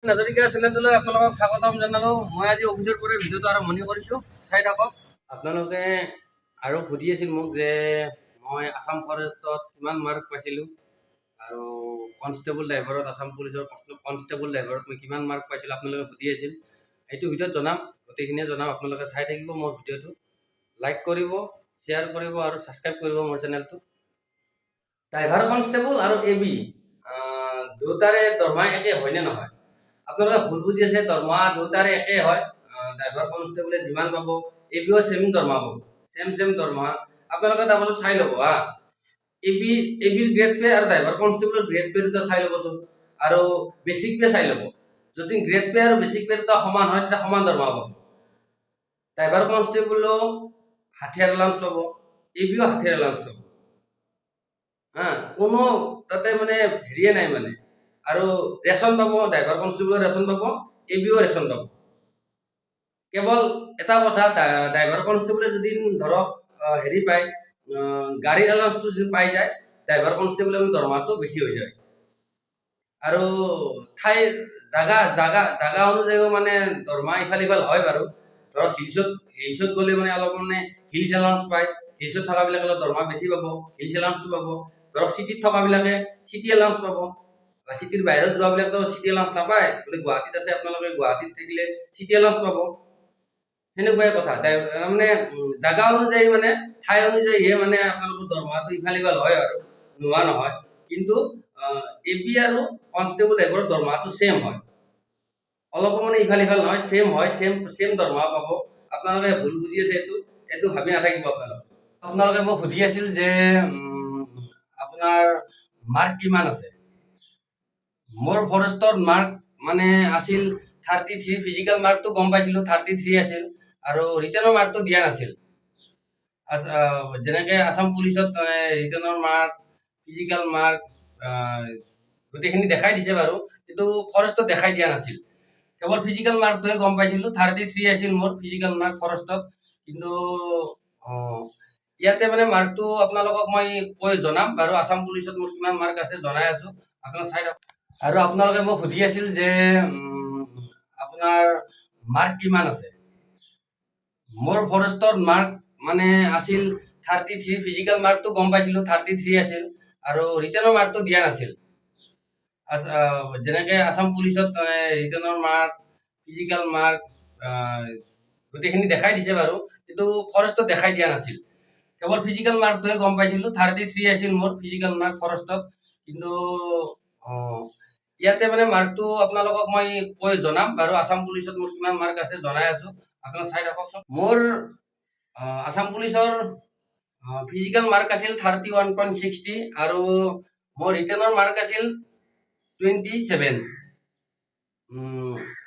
নাজৰিকা চেনেললৈ আপোনালোকক স্বাগতম জনালোঁ। মই আজি অফিচৰ পৰা ভিডিঅ'টো আৰম্ভণি কৰিছোঁ, চাই থাকক। আপোনালোকে আৰু সুধি আছিল মোক যে মই আসাম ফৰেষ্টত কিমান মাৰ্ক পাইছিলোঁ আৰু কনষ্টেবল ড্ৰাইভাৰত, আসাম পুলিচৰ কনষ্টেবল ড্ৰাইভাৰত মই কিমান মাৰ্ক পাইছিলোঁ আপোনালোকে সুধি আছিল। এইটো ভিডিঅ'ত জনাম, গোটেইখিনিয়ে জনাম। আপোনালোকে চাই থাকিব মোৰ ভিডিঅ'টো, লাইক কৰিব, শ্বেয়াৰ কৰিব আৰু ছাবস্ক্ৰাইব কৰিব মোৰ চেনেলটো। ড্ৰাইভাৰ কনষ্টেবল আৰু এবি দুয়োটাৰে দৰমহা একে হয়নে নহয়? আপোনালোকে ভুল বুজি আছে, দৰমহা দুয়োটাৰে একে হয়। ড্ৰাইভাৰ কনষ্টেবলে যিমান পাব, এবিও ছেম দৰমহা পাব, ছেম দৰমহা। আপোনালোকে তাৰপাছত চাই ল'ব হা, এবিৰ গ্ৰেড পে আৰু ড্ৰাইভাৰ কনষ্টেবলৰ গ্ৰেড পে দুটা চাই ল'বচোন, আৰু বেচিক পে চাই ল'ব। যদি গ্ৰেড পে আৰু বেচিক পে দুটা সমান হয় তেতিয়া সমান দৰমহা পাব। ড্ৰাইভাৰ কনষ্টেবলেও 60,000 এলাউন্স পাব, এবিও 60,000 এলাউন্স পাব। হা, কোনো তাতে মানে হেৰিয়ে নাই মানে। আৰু ৰেচন পাব, ড্ৰাইভাৰ কনষ্টেবলৰ ৰেচন পাব, এবিও ৰেচন পাব। কেৱল এটা কথা, ড্ৰাইভাৰ কনষ্টেবলে যদি ধৰক হেৰি পায়, গাড়ীৰ এলাউন্সটো যদি পাই যায়, ড্ৰাইভাৰ কনষ্টেবলৰ দৰমহাটো বেছি হৈ যায়। আৰু ঠাই জাগা অনুযায়ীও মানে দৰমহা ইফাল সিফাল হয় বাৰু। ধৰক হিলছত গ'লে মানে অলপ মানে হিলছ এলাউন্স পায়, হিলছত থকাবিলাকে অলপ দৰমহা বেছি পাব, হিলছ এলাউন্সটো পাব। ধৰক চিটিত থকাবিলাকে চিটি এলাউন্স পাব, চিটিৰ বাহিৰত যোৱাবিলাকতো চিটি এলাউন্স নাপায়। বোলে গুৱাহাটীত আছে, আপোনালোকে গুৱাহাটীত থাকিলে চিটি এলাউন্স পাব। সেনেকুৱাই কথা, মানে জাগা অনুযায়ী মানে ঠাই অনুযায়ীহে মানে আপোনালোকৰ দৰমহাটো ইফাল সিফাল হয় আৰু নোহোৱা নহয়। কিন্তু এবি আৰু কনষ্টেবল ড্ৰাইভাৰৰ দৰমহাটো ছেম হয়, অলপো মানে ইফাল সিফাল নহয়, ছেম হয়, ছেম দৰমহা পাব। আপোনালোকে ভুল বুজি আছে, এইটো ভাবি নাথাকিব। আপোনালোকে মোক সুধি আছিল যে আপোনাৰ মাৰ্ক কিমান আছে। মোৰ ফৰেষ্টৰ মাৰ্ক মানে আছিল 33। ফিজিকেল মাৰ্কটো গম পাইছিলোঁ 33 আছিল, আৰু ৰিটেনৰ মাৰ্কটো দিয়া নাছিল। যেনেকে আসাম পুলিচত ৰিটেনৰ মাৰ্ক, ফিজিকেল মাৰ্ক গোটেইখিনি দেখাই দিছে বাৰু, কিন্তু ফৰেষ্টত দেখাই দিয়া নাছিল। কেৱল ফিজিকেল মাৰ্কটোহে গম পাইছিলোঁ, 33 আছিল মোৰ ফিজিকেল মাৰ্ক ফৰেষ্টত। কিন্তু ইয়াতে মানে মাৰ্কটো আপোনালোকক মই কৈ জনাম বাৰু। আসাম পুলিচত মোৰ কিমান মাৰ্ক আছে জনাই আছোঁ, আপোনালোকে চাই লওক। আৰু আপোনালোকে মোক সুধি আছিল যে আপোনাৰ মাৰ্ক কিমান আছে। মোৰ ফৰেষ্টৰ মাৰ্ক মানে আছিল 33। ফিজিকেল মাৰ্কটো গম পাইছিলোঁ 33 আছিল, আৰু ৰিটেনৰ মাৰ্কটো দিয়া নাছিল। যেনেকে আসাম পুলিচত ৰিটেনৰ মাৰ্ক, ফিজিকেল মাৰ্ক গোটেইখিনি দেখাই দিছে বাৰু, কিন্তু ফৰেষ্টত দেখাই দিয়া নাছিল। কেৱল ফিজিকেল মাৰ্কটোহে গম পাইছিলোঁ 33 আছিল মোৰ ফিজিকেল মাৰ্ক ফৰেষ্টত। কিন্তু ইয়াতে মানে মাৰ্কটো আপোনালোকক মই কৈ জনাম বাৰু। আসাম পুলিচত মোৰ কিমান মাৰ্ক আছে জনাই আছোঁ, আপোনালোকে চাই থাককচোন। মোৰ আসাম পুলিচৰ ফিজিকেল মাৰ্ক আছিল 31.60, আৰু মোৰ ৰিটেনৰ মাৰ্ক আছিল 27।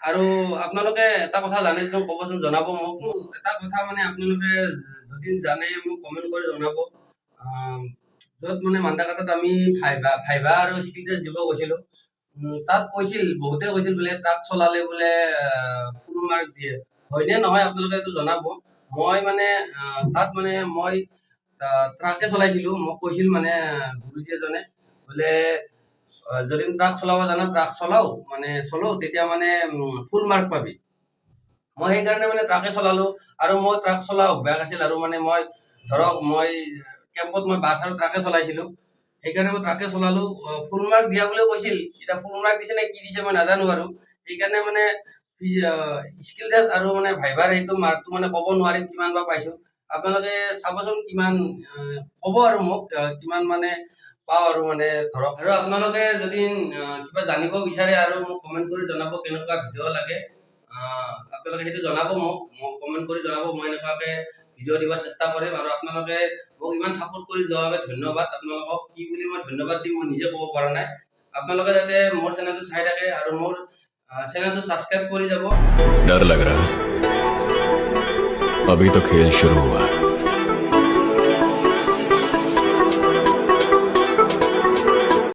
আৰু আপোনালোকে এটা কথা জানে যদি ক'বচোন, জনাব মোক। এটা কথা মানে আপোনালোকে যদি জানে মোক কমেণ্ট কৰি জনাব। য'ত মানে মান্দাকাটাত আমি ভাইভা আৰু স্কিল টেষ্ট দিব গৈছিলোঁ, তাত কৈছিল, বহুতে কৈছিল বোলে ট্ৰাক চলালে বোলে ফুল মাৰ্ক দিয়ে। হয়নে নহয় আপোনালোকে এইটো জনাব। মই মানে তাত মানে মই ট্ৰাকে চলাইছিলোঁ। মোক কৈছিল মানে গুৰুজী এজনে, বোলে যদি ট্ৰাক চলাব জানা ট্ৰাক চলাও তেতিয়া মানে ফুল মাৰ্ক পাবি। মই সেইকাৰণে মানে ট্ৰাকে চলালোঁ, আৰু মই ট্ৰাক চলোৱা অভ্যাস আছিল। আৰু মানে মই ধৰক মই কেম্পত মই বাছ আৰু ট্ৰাকে চলাইছিলোঁ, সেইকাৰণে মই ট্ৰাকে চলালোঁ। ফুল মাৰ্ক দিয়া বুলিও কৈছিল, এতিয়া ফুল মাৰ্ক দিছে নে কি দিছে মই নাজানো বাৰু। সেইকাৰণে মানে স্কিল টেষ্ট আৰু মানে ভাইভাৰ সেইটো মাৰ্কটো মানে ক'ব নোৱাৰিম কিমান বা পাইছোঁ। আপোনালোকে চাবচোন কিমান ক'ব আৰু মোক কিমান মানে পাওঁ আৰু মানে ধৰক। আৰু আপোনালোকে যদি কিবা জানিব বিচাৰে আৰু মোক কমেণ্ট কৰি জনাব কেনেকুৱা ভিডিঅ' লাগে। আপোনালোকে সেইটো জনাব মোক কমেণ্ট কৰি জনাব। মই এনেকুৱাকৈ ভিডিঅ' দিব চেষ্টা কৰিম। আৰু আপোনালোকে মোক ইমান ছাপোৰ্ট কৰি যোৱাৰ বাবে ধন্যবাদ। আপোনালোকক কি বুলি মই ধন্যবাদ দিম মই নিজে ক'ব পৰা নাই। আপোনালোকে যাতে মোৰ চেনেলটো চাই থাকে আৰু মোৰ চেনেলটো ছাবস্ক্ৰাইব কৰি যাব। डर लग रहा है, अभी तो खेल शुरू हुआ है।